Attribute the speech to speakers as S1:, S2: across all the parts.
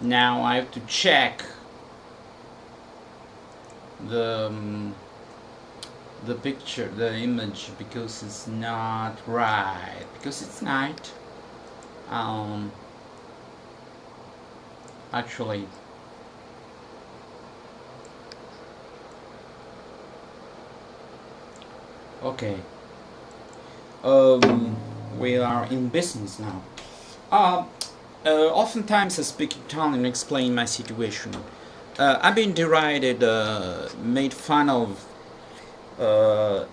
S1: Now I have to check the um, the picture, the image, because it's not right, because it's night. um, Actually, okay, we are in business now. uh, Oftentimes I speak Italian and explain my situation. I've been derided, made fun of, uh,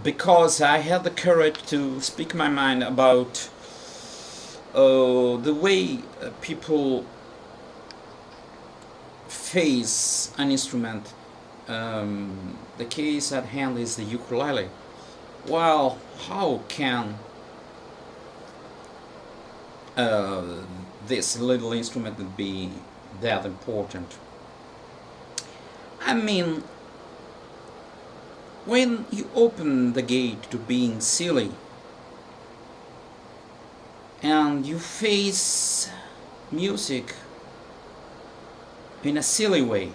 S1: because I had the courage to speak my mind about the way people face an instrument. The case at hand is the ukulele. Well, how can uh, this little instrument be that important? I mean, when you open the gate to being silly and you face music in a silly way,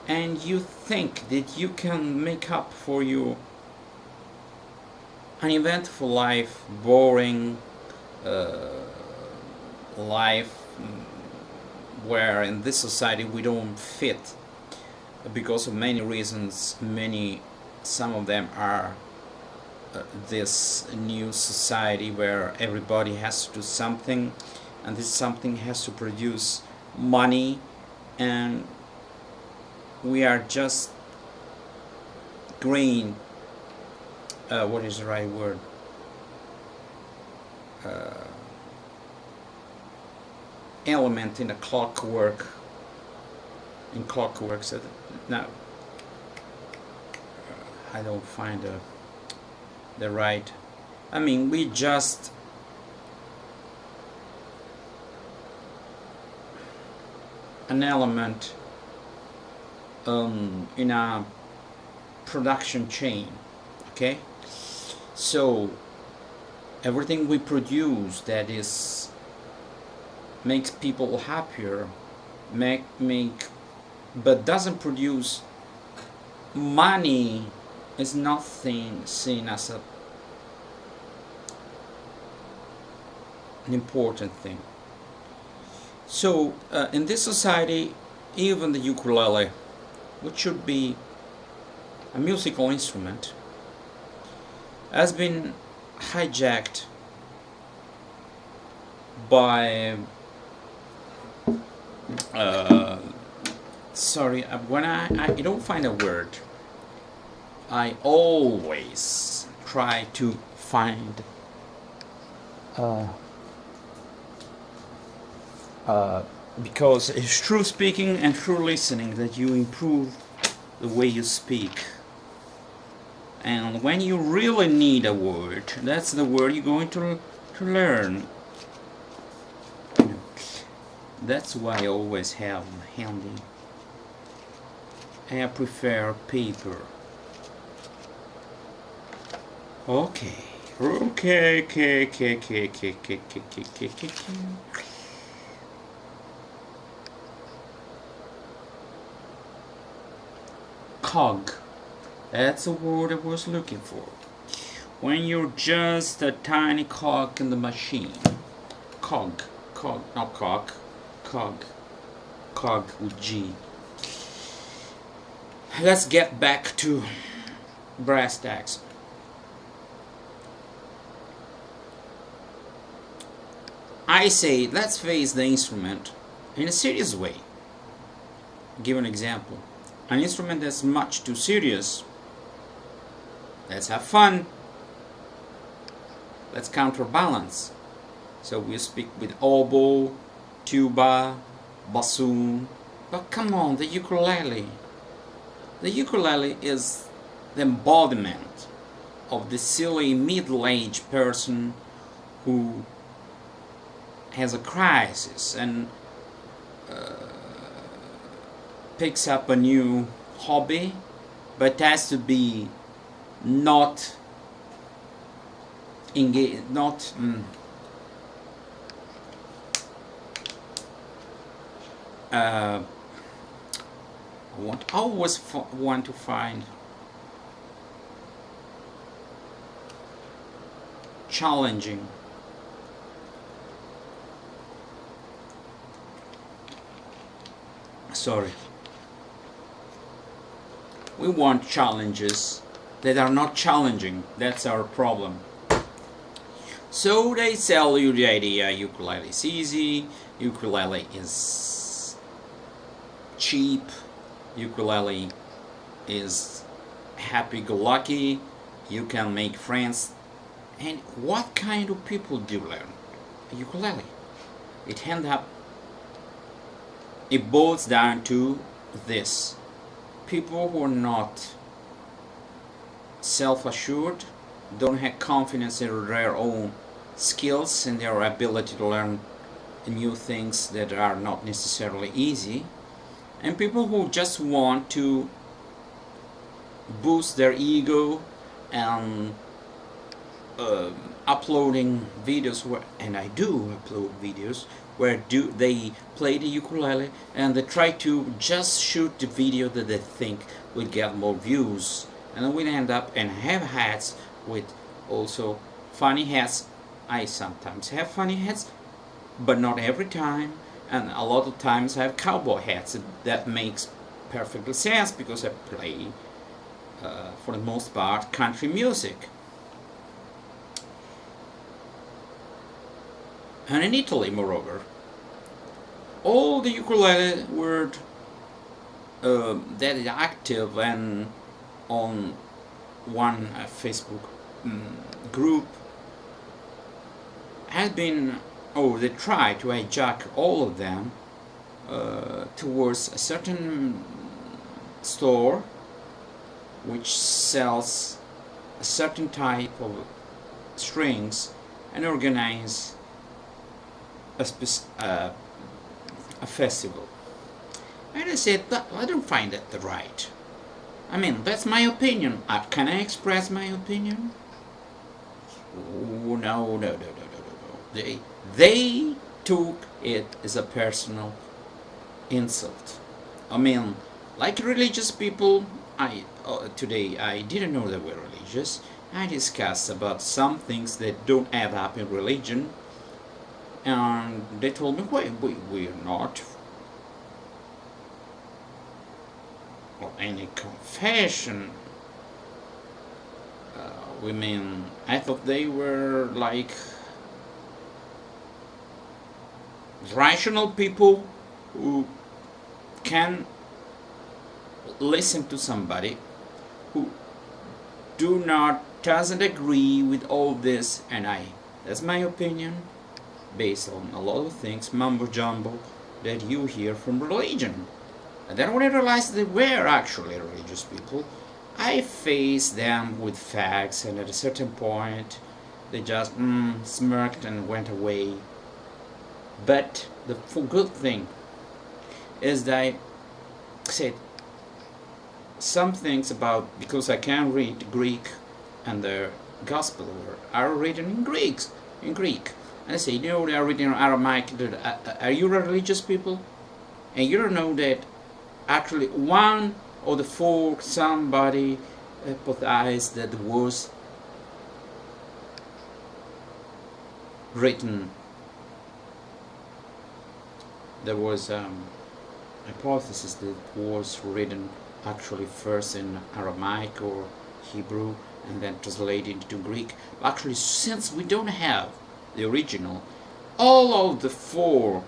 S1: and you think that you can make up for your uneventful life, boring uh, life, where in this society we don't fit because of many reasons. Some of them are this new society where everybody has to do something, and this something has to produce money, and we are just green, what is the right word, uh, element in a clockwork, so now I don't find the right, I mean, we just an element in a production chain. Okay, so everything we produce that is makes people happier, make but doesn't produce money, is nothing seen as an important thing. So in this society, even the ukulele, which should be a musical instrument, has been hijacked by sorry, when I don't find a word, I always try to find because it's true speaking and true listening that you improve the way you speak. And when you really need a word, that's the word you're going to learn. That's why I always have handy. I prefer paper. Okay. Cog. That's the word I was looking for. When you're just a tiny cog in the machine. Cog, not cock. Cog with G. Let's get back to brass tacks. I say let's face the instrument in a serious way. Give an example. An instrument that's much too serious. Let's have fun. Let's counterbalance. So we speak with oboe, tuba, bassoon. But come on, the ukulele. The ukulele is the embodiment of the silly middle-aged person who has a crisis and picks up a new hobby, but has to be not engaged, not uh, always want to find challenging we want challenges that are not challenging. That's our problem. So they sell you the idea ukulele is easy, ukulele is cheap, ukulele is happy-go-lucky, you can make friends. And what kind of people do learn ukulele? It boils down to this: people who are not self-assured, don't have confidence in their own skills and their ability to learn new things that are not necessarily easy, and people who just want to boost their ego and uploading videos and I do upload videos where they play the ukulele and they try to just shoot the video that they think will get more views, and then we end up and have hats with also funny hats. I sometimes have funny hats, but not every time, and a lot of times I have cowboy hats. That makes perfectly sense because I play for the most part country music. And in Italy, moreover, all the ukulele were that is active and on one Facebook group had been, they try to hijack all of them towards a certain store which sells a certain type of strings and organize a festival. And I said, I don't find that right. I mean, that's my opinion. Can I express my opinion? Oh, no. They took it as a personal insult. I mean, like religious people, today I didn't know they were religious. I discussed about some things that don't add up in religion, and they told me, we're not or any confession. I thought they were like rational people who can listen to somebody who doesn't agree with all this, and that's my opinion based on a lot of things, mumbo jumbo, that you hear from religion. And then when I realized they were actually religious people, I faced them with facts, and at a certain point they just smirked and went away. But the good thing is that I said some things about, because I can read Greek and the Gospel are written in Greek. And I say, they are written in Aramaic. Are you religious people? And you don't know that actually one of the four, somebody hypothesized that was written. There was a hypothesis that was written actually first in Aramaic or Hebrew and then translated into Greek. Actually, since we don't have the original, all of the four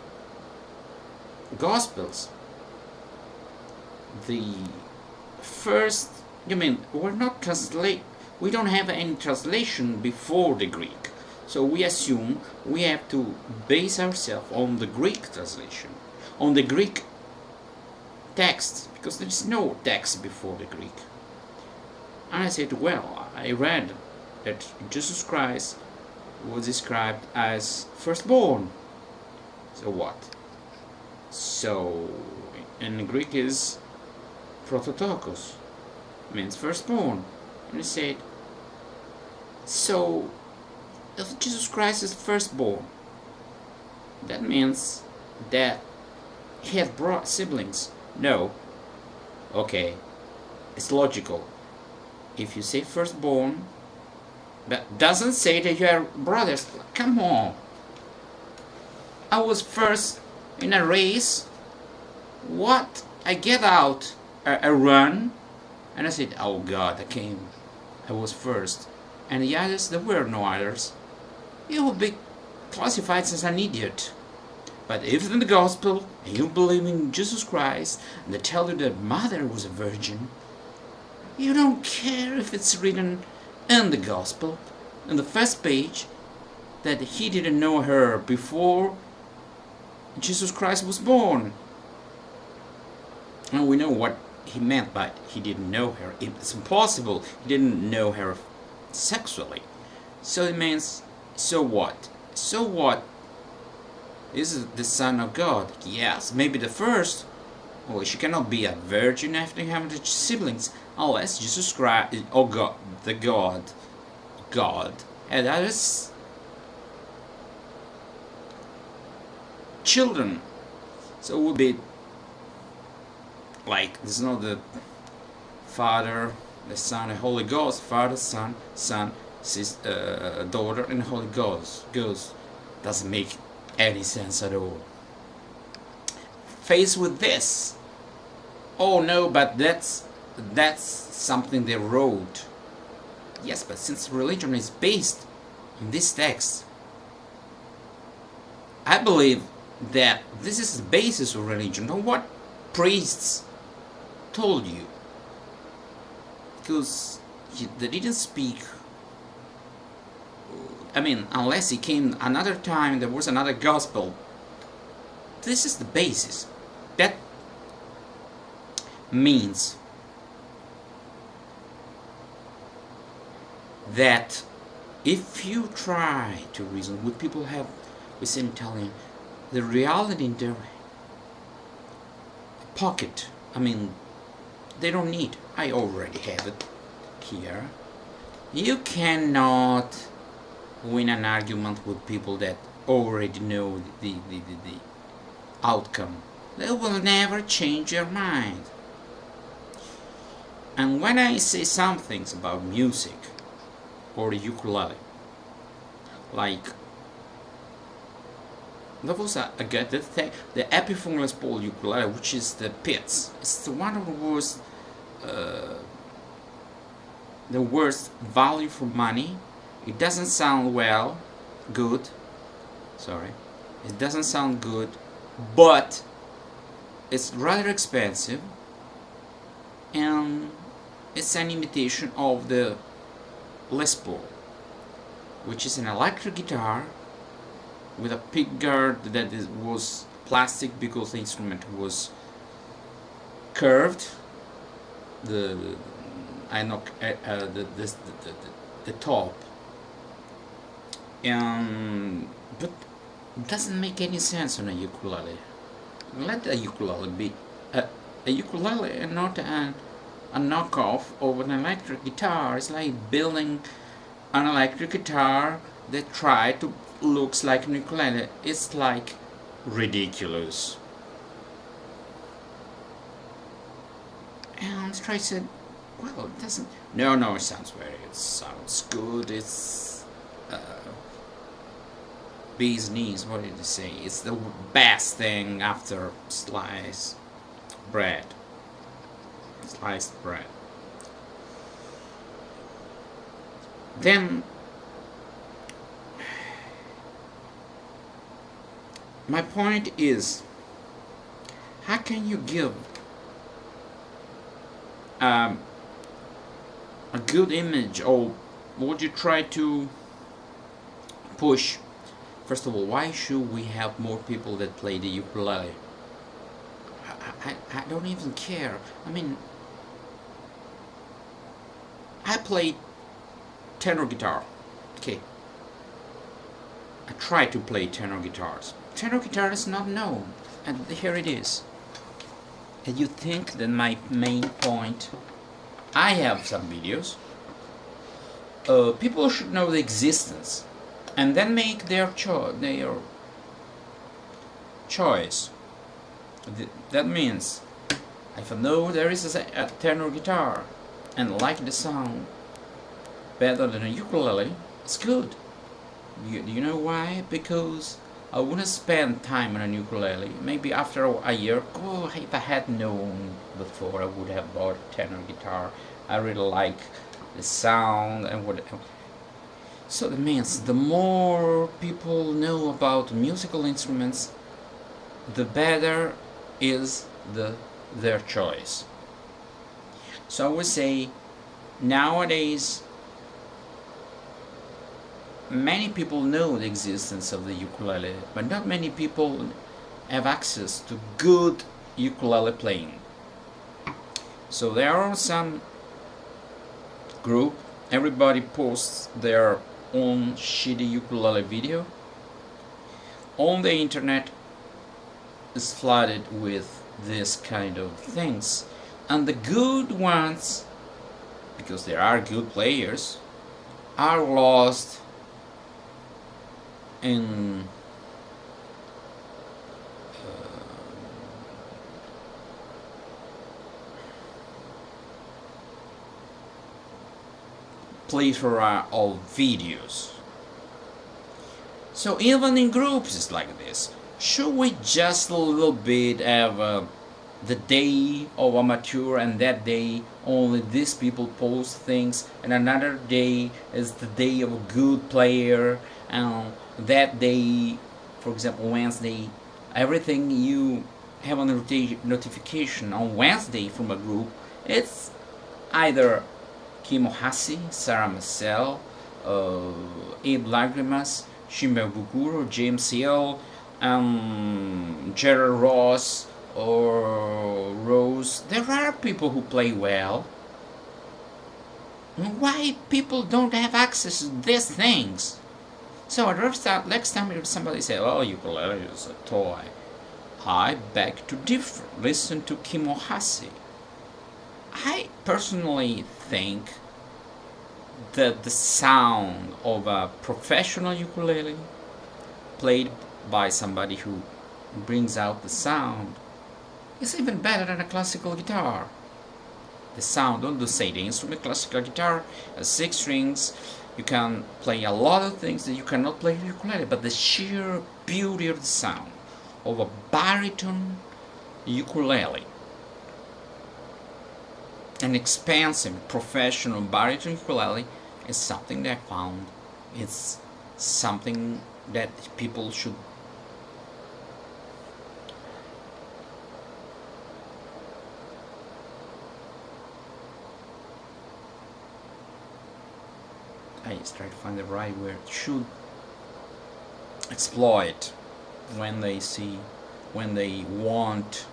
S1: Gospels, the first, we're not we don't have any translation before the Greek. So we assume we have to base ourselves on the Greek translation, on the Greek text, because there is no text before the Greek. And I said, well, I read that Jesus Christ was described as firstborn. So what? So in Greek is prototokos, means firstborn. And he said, so if Jesus Christ is firstborn, that means that he had siblings. No. Okay, it's logical. If you say firstborn, that doesn't say that you are brothers. Come on. I was first in a race. What? I get out a run, and I said, oh God, I was first. And the others, there were no others. You will be classified as an idiot. But if in the gospel, and you believe in Jesus Christ, and they tell you that mother was a virgin, you don't care if it's written in the gospel, in the first page, that he didn't know her before Jesus Christ was born. And we know what he meant by he didn't know her. It's impossible. He didn't know her sexually. So it means, so what? So what? This is the Son of God. Yes, maybe the first. Well, she cannot be a virgin after having the siblings, unless Jesus Christ, or God, the God, had others children. So it would be like, there's not the Father, the Son, and Holy Ghost. Father, Son, daughter, and Holy Ghost. Doesn't make any sense at all. Faced with this, oh no, but that's something they wrote. Yes, but since religion is based on this text, I believe that this is the basis of religion, not what priests told you, because they didn't speak. I mean, unless it came another time, there was another gospel. This is the basis. That means that if you try to reason with people have the same Italian, the reality in their pocket, I mean, they don't need. I already have it here. You cannot win an argument with people that already know the outcome. They will never change your mind. And when I say some things about music or the ukulele, like there was a good thing, the Epiphone Les Paul ukulele, which is the pits. It's one of the worst value for money. It doesn't sound good. Sorry, it doesn't sound good, but it's rather expensive, and it's an imitation of the Les Paul, which is an electric guitar with a pick guard that was plastic because the instrument was curved. The top, but it doesn't make any sense on a ukulele. Let a ukulele be a ukulele and not a knockoff of an electric guitar. It's like building an electric guitar that looks like an ukulele. It's like ridiculous. And Stray said, well, it doesn't. No, it sounds good. It's bee's knees. What did he say? It's the best thing after sliced bread. Then my point is, how can you give a good image, or would you try to push? First of all, why should we have more people that play the ukulele? I don't even care. I mean, I play tenor guitar. Okay, I try to play tenor guitars. Tenor guitar is not known, and here it is. And you think that my main point, I have some videos. People should know the existence, and then make their choice. That means if I know there is a tenor guitar and like the sound better than a ukulele, it's good. You know why? Because I wouldn't spend time on a ukulele. Maybe after a year, oh, if I had known before, I would have bought a tenor guitar. I really like the sound and what. So that means the more people know about musical instruments, the better is their choice. So I would say nowadays many people know the existence of the ukulele, but not many people have access to good ukulele playing. So there are some group, everybody posts their own shitty ukulele video. On the internet is flooded with this kind of things, and the good ones, because there are good players, are lost in plethora of videos. So even in groups it's like this. Should we just a little bit have the day of amateur, and that day only these people post things, and another day is the day of a good player, and that day, for example Wednesday, everything you have a notification on Wednesday from a group, it's either Kim Ohasi, Sarah Marcel, Abe Lagrimas, Shimel Buguro, James Hill, Gerard Ross, or Rose. There are people who play well. Why people don't have access to these things? So next time if somebody says, "Oh, ukulele is a toy," I beg to differ. Listen to Kim Ohasi. I personally think that the sound of a professional ukulele played by somebody who brings out the sound is even better than a classical guitar. The sound, don't say the instrument, classical guitar has 6 strings, you can play a lot of things that you cannot play in ukulele, but the sheer beauty of the sound of a baritone ukulele, an expensive professional baritone ukulele, is something that I found it's something that people should I just try to find the right word, should exploit when they want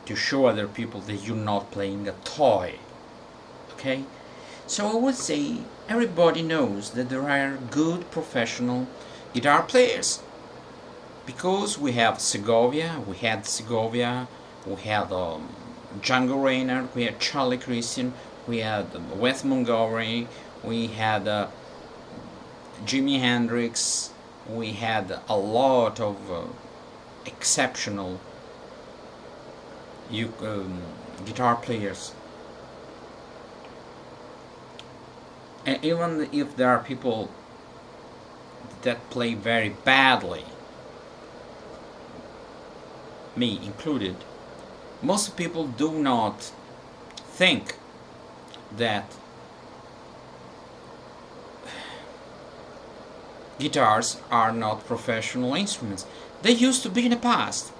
S1: to show other people that you're not playing a toy. Okay? So I would say everybody knows that there are good professional guitar players, because we have Segovia, we had Django Reinhardt, we had Charlie Christian, we had Wes Montgomery, we had Jimi Hendrix, we had a lot of exceptional guitar players. And even if there are people that play very badly, me included, most people do not think that guitars are not professional instruments. They used to be in the past,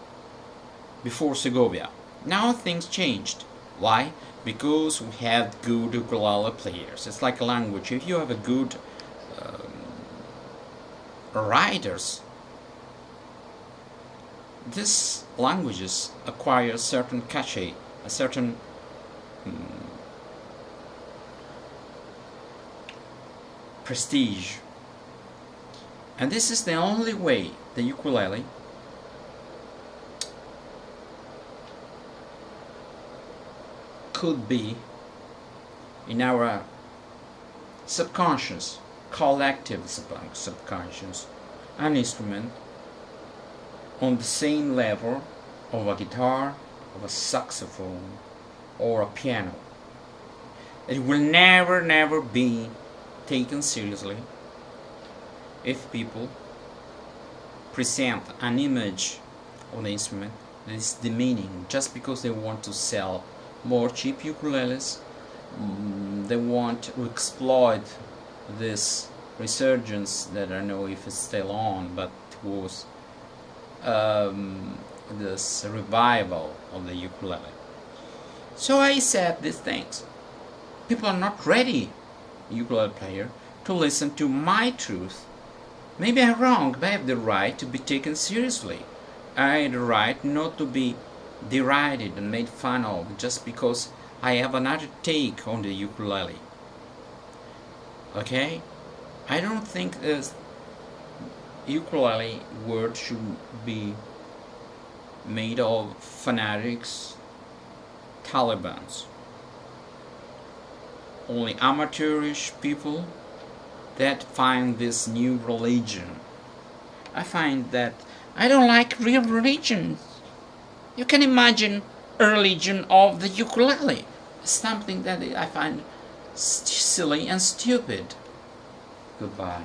S1: before Segovia. Now things changed. Why? Because we have good ukulele players. It's like a language. If you have a good writers, these languages acquire a certain cachet, a certain prestige. And this is the only way the ukulele could be in our subconscious, collective subconscious, an instrument on the same level of a guitar, of a saxophone, or a piano. It will never be taken seriously if people present an image of the instrument that is demeaning just because they want to sell more cheap ukuleles. They want to exploit this resurgence that I don't know if it's still on, but it was this revival of the ukulele. So I said these things. People are not ready, ukulele player, to listen to my truth. Maybe I'm wrong, but I have the right to be taken seriously. I have the right not to be derided and made fun of just because I have another take on the ukulele. Okay? I don't think this ukulele word should be made of fanatics, Talibans. Only amateurish people that find this new religion. I find that I don't like real religions. You can imagine a religion of the ukulele. Something that I find silly and stupid. Goodbye.